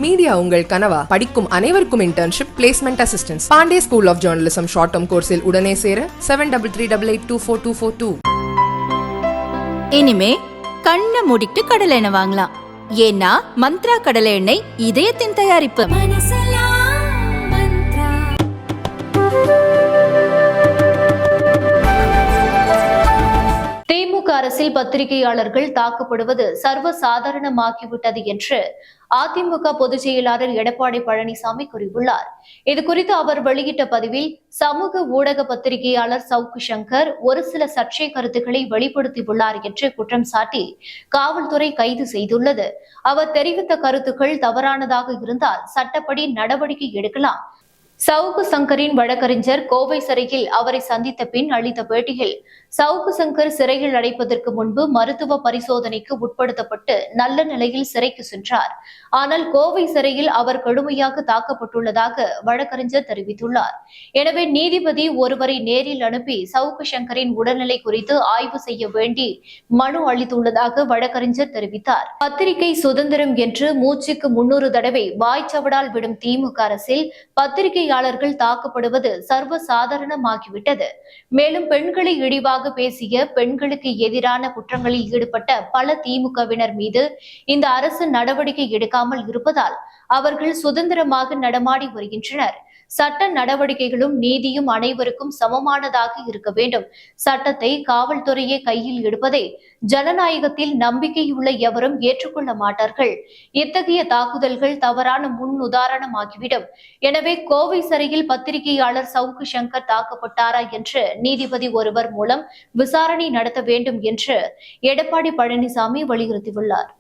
Media உங்கள் கனவா? படிக்கும் அனைவருக்கும் internship, placement assistance. Pandey school of journalism short term கோர்ஸில் உடனே சேர 7338824242. இனிமே கண்ணை மூடிட்டு கடலை எண்ணெய் வாங்கலாம். ஏன்னா மந்த்ரா கடலை எண்ணெய் இதயத்தின் தயாரிப்பு. திமுக அரசில் பத்திரிகையாளர்கள் தாக்கப்படுவது சர்வசாதாரணமாகிவிட்டது என்று அதிமுக பொதுச் செயலாளர் எடப்பாடி பழனிசாமி கூறியுள்ளார். இதுகுறித்து அவர் வெளியிட்ட பதிவில், சமூக ஊடக பத்திரிகையாளர் சவுக்கு சங்கர் ஒரு சில சர்ச்சை கருத்துக்களை வெளிப்படுத்தியுள்ளார் என்று குற்றம் சாட்டி காவல்துறை கைது செய்துள்ளது. அவர் தெரிவித்த கருத்துக்கள் தவறானதாக இருந்தால் சட்டப்படி நடவடிக்கை எடுக்கலாம். சவுக்கு சங்கரின் வழக்கறிஞர் கோவை சிறையில் அவரை சந்தித்த பின் அளித்த பேட்டியில், சவுக்கு சங்கர் சிறையில் அடைப்பதற்கு முன்பு மருத்துவ பரிசோதனைக்கு உட்படுத்தப்பட்டு நல்ல நிலையில் சிறைக்கு சென்றார். ஆனால் கோவை சிறையில் அவர் கடுமையாக தாக்கப்பட்டுள்ளதாக வழக்கறிஞர் தெரிவித்துள்ளார். எனவே நீதிபதி ஒருவரை நேரில் அனுப்பி சவுக்கு சங்கரின் உடல்நிலை குறித்து ஆய்வு செய்ய வேண்டி மனு அளித்துள்ளதாக வழக்கறிஞர் தெரிவித்தார். பத்திரிகை சுதந்திரம் என்று மூச்சுக்கு 300 தடவை வாய்ச்சவடால் விடும் திமுக அரசில் பத்திரிகையாளர்கள் தாக்கப்படுவது சர்வசாதாரணமாகிவிட்டது. மேலும் பெண்களை இழிவாக பேசிய, பெண்களுக்கு எதிரான குற்றங்களில் ஈடுபட்ட பல திமுகவினர் மீது இந்த அரசு நடவடிக்கை எடுக்காமல் இருப்பதால் அவர்கள் சுதந்திரமாக நடமாடி வருகின்றனர். சட்ட நடவடிக்கைகளும் நீதியும் அனைவருக்கும் சமமானதாக இருக்க வேண்டும். சட்டத்தை காவல்துறையே கையில் எடுப்பதை ஜனநாயகத்தில் நம்பிக்கையுள்ள எவரும் ஏற்றுக்கொள்ள மாட்டார்கள். இத்தகைய தாக்குதல்கள் தவறான முன் உதாரணமாகிவிடும். எனவே கோவை சிறையில் பத்திரிகையாளர் சவுக்கு சங்கர் தாக்கப்பட்டாரா என்று நீதிபதி ஒருவர் மூலம் விசாரணை நடத்த வேண்டும் என்று எடப்பாடி பழனிசாமி வலியுறுத்தியுள்ளார்.